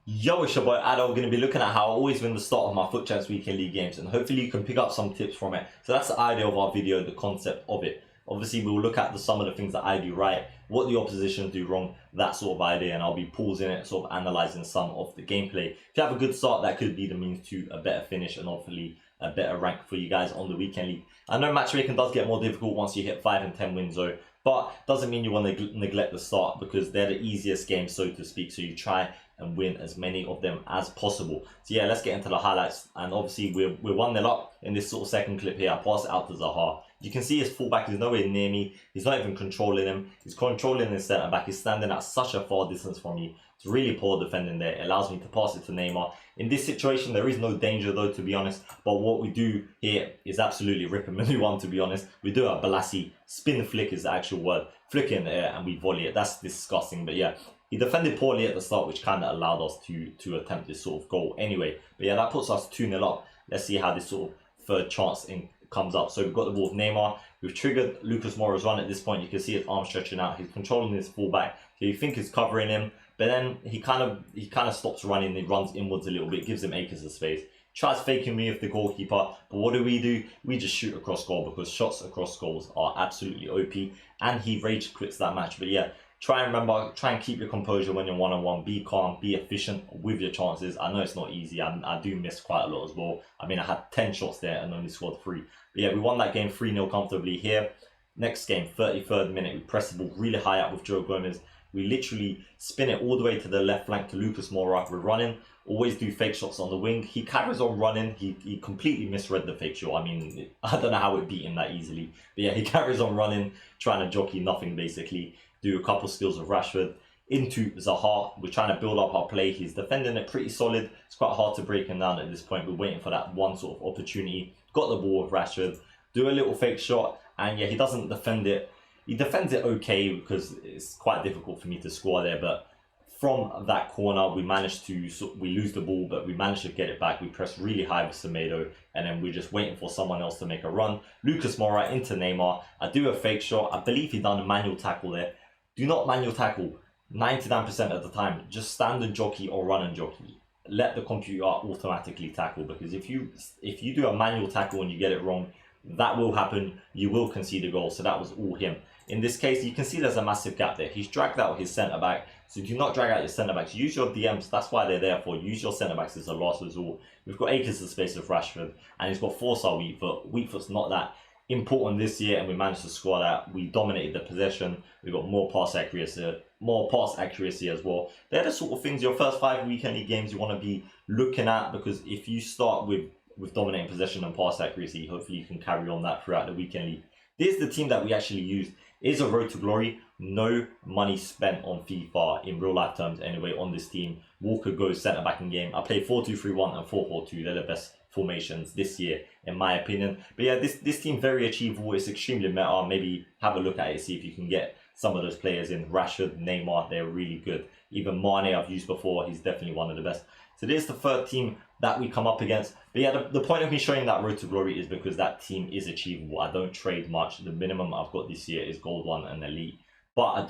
Yo, it's your boy Ado. We're going to be looking at how I always win the start of my Futchamps Weekend League games, and hopefully you can pick up some tips from it. So that's the idea of our video, the concept of it. Obviously, we'll look at some of the things that I do right, what the opposition do wrong, that sort of idea, and I'll be pausing it, sort of analysing some of the gameplay. If you have a good start, that could be the means to a better finish and hopefully a better rank for you guys on the Weekend League. I know matchmaking does get more difficult once you hit 5 and 10 wins though, but doesn't mean you want to neglect the start because they're the easiest games, so to speak. So you try and win as many of them as possible. So yeah, let's get into the highlights. And obviously we're 1-0 up in this sort of second clip here. I pass it out to Zaha. You can see his fullback is nowhere near me. He's not even controlling him. He's controlling his centre back. He's standing at such a far distance from me. It's really poor defending there. It allows me to pass it to Neymar. In this situation, there is no danger though, to be honest. But what we do here is absolutely rip him a new one, to be honest. We do a Balassi spin flick is the actual word. Flick in the air and we volley it. That's disgusting. But yeah, he defended poorly at the start, which kind of allowed us to attempt this sort of goal anyway. But yeah, that puts us 2-0 up. Let's see how this sort of third chance comes up. So we've got the ball with Neymar. We've triggered Lucas Moura's run at this point. You can see his arm stretching out. He's controlling his fullback. So you think he's covering him, but then he kind of stops running. He runs inwards a little bit, gives him acres of space. Tries faking me with the goalkeeper, but what do? We just shoot across goal because shots across goals are absolutely OP, and he rage quits that match. But yeah, try and keep your composure when you're one-on-one. Be calm, be efficient with your chances. I know it's not easy. I do miss quite a lot as well. I mean, I had 10 shots there and only scored 3. But yeah, we won that game 3-0 comfortably here. Next game, 33rd minute, we press the ball really high up with Joe Gomez. We literally spin it all the way to the left flank to Lucas Moura. We're running, always do fake shots on the wing. He carries on running. He completely misread the fake shot. I mean, I don't know how it beat him that easily. But yeah, he carries on running, trying to jockey nothing basically. Do a couple skills of Rashford into Zaha. We're trying to build up our play. He's defending it pretty solid. It's quite hard to break him down at this point. We're waiting for that one sort of opportunity. Got the ball with Rashford. Do a little fake shot. And yeah, he doesn't defend it. He defends it okay because it's quite difficult for me to score there. But from that corner, we lose the ball, but we managed to get it back. We press really high with Semedo, and then we're just waiting for someone else to make a run. Lucas Moura into Neymar. I do a fake shot. I believe he done a manual tackle there. Do not manual tackle 99% of the time. Just stand and jockey or run and jockey. Let the computer automatically tackle, because if you do a manual tackle and you get it wrong, that will happen. You will concede a goal. So that was all him. In this case, you can see there's a massive gap there. He's dragged out his centre-back. So do not drag out your centre-backs. Use your DMs. That's why they're there for. Use your centre-backs as a last resort. We've got acres of space with Rashford. And he's got Forza weak foot. Weak foot's not that important this year. And we managed to score that. We dominated the possession. We got more pass accuracy as well. They're the sort of things, your first 5 Weekend League games you want to be looking at. Because if you start with dominating possession and pass accuracy, hopefully you can carry on that throughout the Weekend League. This is the team that we actually used. Is a road to glory. No money spent on FIFA in real life terms anyway on this team. Walker goes centre back in game. I play 4-2-3-1 and 4-4-2. They're the best formations this year in my opinion. But yeah, this team very achievable. It's extremely meta. Maybe have a look at it, see if you can get some of those players in. Rashford, Neymar, they're really good. Even Mane I've used before. He's definitely one of the best. So this is the third team that we come up against. But yeah, the point of me showing that road to glory is because that team is achievable. I don't trade much. The minimum I've got this year is Gold 1 and Elite. But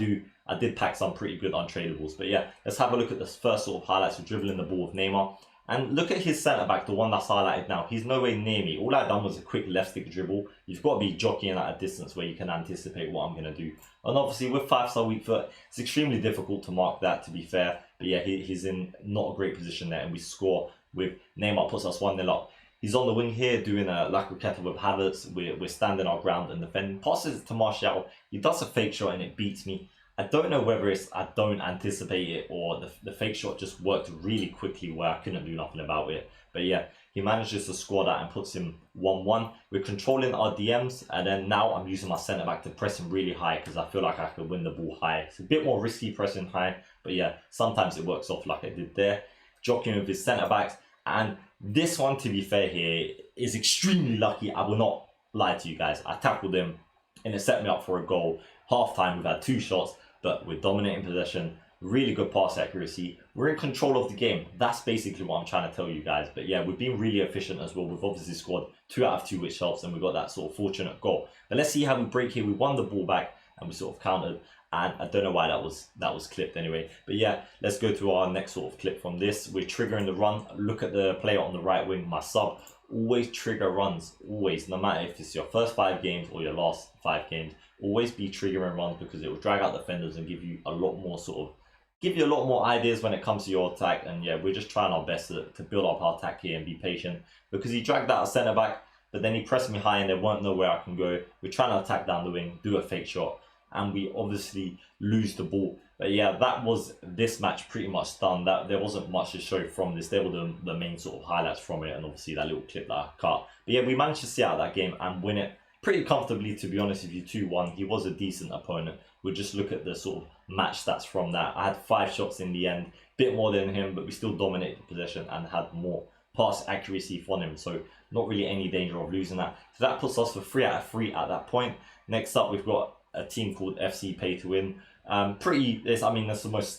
I did pack some pretty good untradables. But yeah, let's have a look at this first sort of highlights of dribbling the ball with Neymar. And look at his centre-back, the one that's highlighted now. He's nowhere near me. All I've done was a quick left-stick dribble. You've got to be jockeying at a distance where you can anticipate what I'm going to do. And obviously, with 5-star weak foot, it's extremely difficult to mark that, to be fair. But yeah, he's in not a great position there. And we score with Neymar, puts us 1-0 up. He's on the wing here doing a La Croqueta with Havertz. We're standing our ground and defending. Passes to Martial. He does a fake shot and it beats me. I don't know whether it's I don't anticipate it or the fake shot just worked really quickly where I couldn't do nothing about it. But yeah, he manages to score that and puts him 1-1. We're controlling our DMs, and then now I'm using my centre-back to press him really high because I feel like I could win the ball high. It's a bit more risky pressing high, but yeah, sometimes it works off like I did there. Jockeying with his centre-backs. And this one, to be fair here, is extremely lucky. I will not lie to you guys. I tackled him and it set me up for a goal. Half time, we've had 2 shots, but we're dominating possession. Really good pass accuracy. We're in control of the game. That's basically what I'm trying to tell you guys. But yeah, we've been really efficient as well. We've obviously scored 2 out of 2, which helps, and we got that sort of fortunate goal. But let's see how we break here. We won the ball back and we sort of countered. And I don't know why that was clipped anyway. But yeah, let's go to our next sort of clip from this. We're triggering the run. Look at the player on the right wing, my sub. Always trigger runs, always, no matter if it's your first 5 games or your last 5 games. Always be triggering runs because it will drag out defenders and give you a lot more ideas when it comes to your attack. And yeah, we're just trying our best to build up our attack here and be patient, because he dragged out a centre back, but then he pressed me high and there weren't nowhere I can go. We're trying to attack down the wing, do a fake shot, and we obviously lose the ball. But yeah, that was this match pretty much done. That there wasn't much to show from this. They were the main sort of highlights from it, and obviously that little clip that I cut. But yeah, we managed to see out that game and win it pretty comfortably, to be honest with you. 2-1. He was a decent opponent. We'll just look at the sort of match stats from that. I had 5 shots in the end, bit more than him, but we still dominated the possession and had more pass accuracy from him, so not really any danger of losing that. So that puts us for 3 out of 3 at that point. Next up, we've got a team called FC Pay to Win. That's the most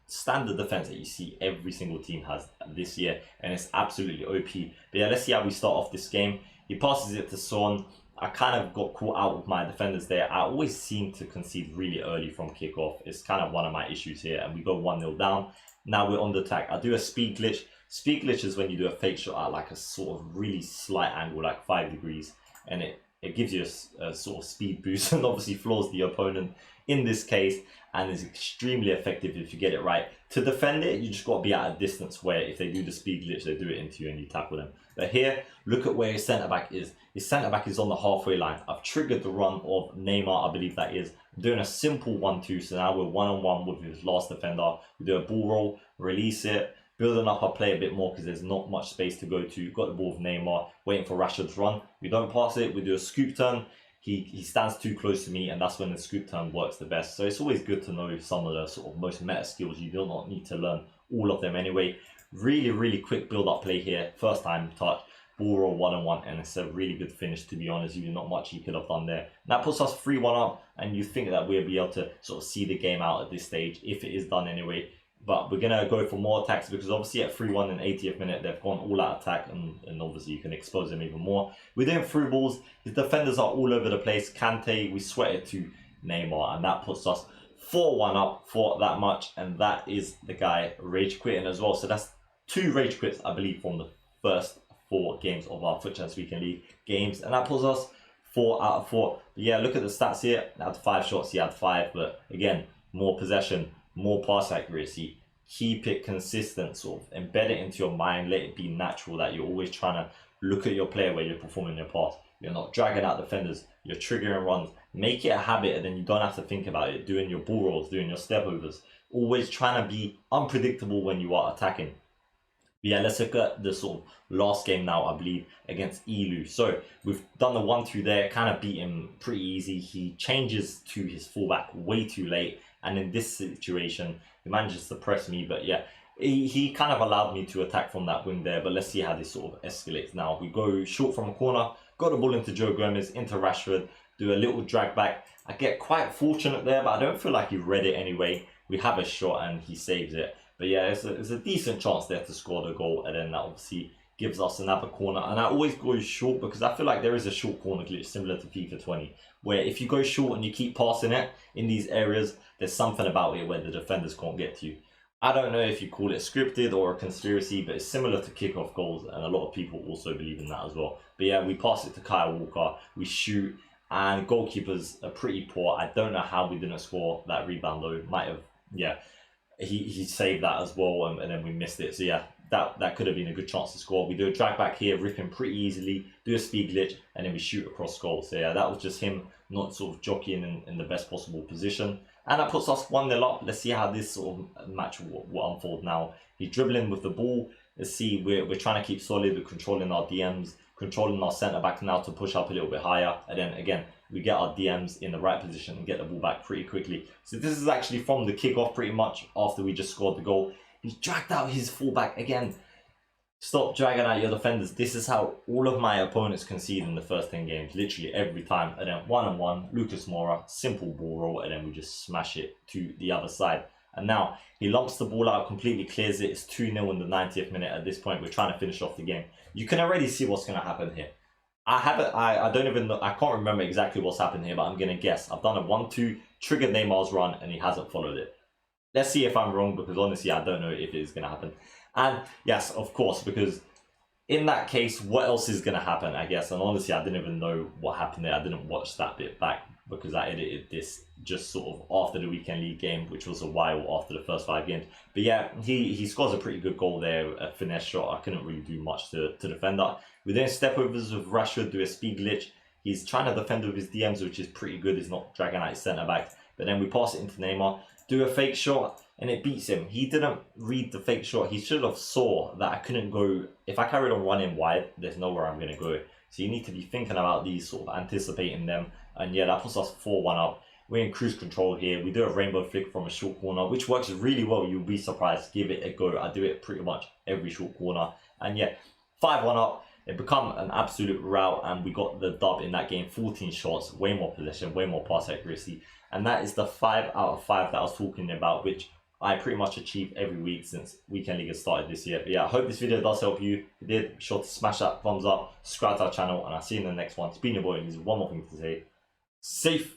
standard defense that you see every single team has this year, and it's absolutely OP. But yeah, let's see how we start off this game. He passes it to Son. I kind of got caught out with my defenders there. I always seem to concede really early from kickoff. It's kind of one of my issues here, and we go 1-0 down. Now we're on the attack. I do a speed glitch. Speed glitch is when you do a fake shot at like a sort of really slight angle, like 5 degrees, and it gives you a sort of speed boost and obviously floors the opponent in this case, and is extremely effective if you get it right. To defend it, you just got to be at a distance where if they do the speed glitch, they do it into you and you tackle them. But here, look at where his centre-back is. His centre-back is on the halfway line. I've triggered the run of Neymar, I believe that is. I'm doing a simple 1-2, so now we're one-on-one with his last defender. We do a ball roll, release it, building up our play a bit more because there's not much space to go to. Got the ball with Neymar, waiting for Rashford's run. We don't pass it, we do a scoop turn. He stands too close to me, and that's when the scoop turn works the best. So it's always good to know some of the sort of most meta skills. You do not need to learn all of them anyway. Really, really quick build-up play here. First time touch, ball roll 1-on-1, and it's a really good finish, to be honest. Even not much he could have done there. That puts us 3-1 up, and you think that we'll be able to sort of see the game out at this stage, if it is done anyway. But we're going to go for more attacks because obviously at 3-1 in 80th minute, they've gone all out attack, and obviously you can expose them even more. We're doing through balls. His defenders are all over the place. Kante, we sweat it to Neymar, and that puts us 4-1 up for that much. And that is the guy rage quitting as well. So that's 2 rage quits, I believe, from the first 4 games of our Futchamps Weekend League games. And that puts us 4 out of 4. But yeah, look at the stats here. I had 5 shots, he had 5. But again, more possession, more pass accuracy. Keep it consistent, sort of embed it into your mind, let it be natural that you're always trying to look at your player where you're performing your pass. You're not dragging out defenders, you're triggering runs. Make it a habit, and then you don't have to think about it. Doing your ball rolls, doing your step overs. Always trying to be unpredictable when you are attacking. But yeah, let's look at the sort of last game now, I believe, against Elu. So we've done the 1-2 there, kind of beat him pretty easy. He changes to his fullback way too late, and in this situation, he manages to press me. But yeah, he kind of allowed me to attack from that wing there. But let's see how this sort of escalates now. We go short from a corner, got the ball into Joe Gomez, into Rashford, do a little drag back. I get quite fortunate there, but I don't feel like he read it anyway. We have a shot and he saves it. But yeah, it's a decent chance there to score the goal, and then that obviously gives us another corner. And I always go short because I feel like there is a short corner glitch similar to FIFA 20, where if you go short and you keep passing it in these areas, there's something about it where the defenders can't get to you. I don't know if you call it scripted or a conspiracy, but it's similar to kickoff goals, and a lot of people also believe in that as well. But yeah, we pass it to Kyle Walker, we shoot, and goalkeepers are pretty poor. I don't know how we didn't score that rebound though. Might have, yeah, he saved that as well, and then we missed it. So yeah, that could have been a good chance to score. We do a drag back here, rip him pretty easily, do a speed glitch, and then we shoot across goal. So yeah, that was just him not sort of jockeying in the best possible position. And that puts us 1-0 up. Let's see how this sort of match will unfold now. He's dribbling with the ball. Let's see, we're trying to keep solid. We're controlling our DMs, controlling our centre-back now to push up a little bit higher. And then again, we get our DMs in the right position and get the ball back pretty quickly. So this is actually from the kickoff pretty much after we just scored the goal. He's dragged out his fullback again. Stop dragging out your defenders. This is how all of my opponents concede in the first 10 games. Literally every time. And then 1-on-1, Lucas Moura, simple ball roll, and then we just smash it to the other side. And now he lumps the ball out, completely clears it. It's 2-0 in the 90th minute. At this point, we're trying to finish off the game. You can already see what's going to happen here. I don't even know, I can't remember exactly what's happened here, but I'm going to guess. I've done a 1-2, triggered Neymar's run and he hasn't followed it. Let's see if I'm wrong, because honestly, I don't know if it is going to happen. And yes, of course, because in that case, what else is going to happen, I guess? And honestly, I didn't even know what happened there. I didn't watch that bit back because I edited this just sort of after the weekend league game, which was a while after the first 5 games. But yeah, he scores a pretty good goal there, a finesse shot. I couldn't really do much to defend that. We then step overs with Rashford, do a speed glitch. He's trying to defend with his DMs, which is pretty good. He's not dragging out his centre back. But then we pass it into Neymar, do a fake shot, and it beats him. He didn't read the fake shot. He should have saw that I couldn't go. If I carried on running wide, there's nowhere I'm going to go. So you need to be thinking about these, sort of anticipating them. And yeah, that puts us 4-1 up. We're in cruise control here. We do a rainbow flick from a short corner, which works really well. You'll be surprised. Give it a go. I do it pretty much every short corner. And yeah, 5-1 up. It become an absolute rout, and we got the dub in that game. 14 shots, way more possession, way more pass accuracy. And that is the 5 out of 5 that I was talking about, which I pretty much achieve every week since Weekend League has started this year. But yeah, I hope this video does help you. If it did, be sure to smash that thumbs up, subscribe to our channel, and I'll see you in the next one. It's been your boy, and there's one more thing to say. Safe.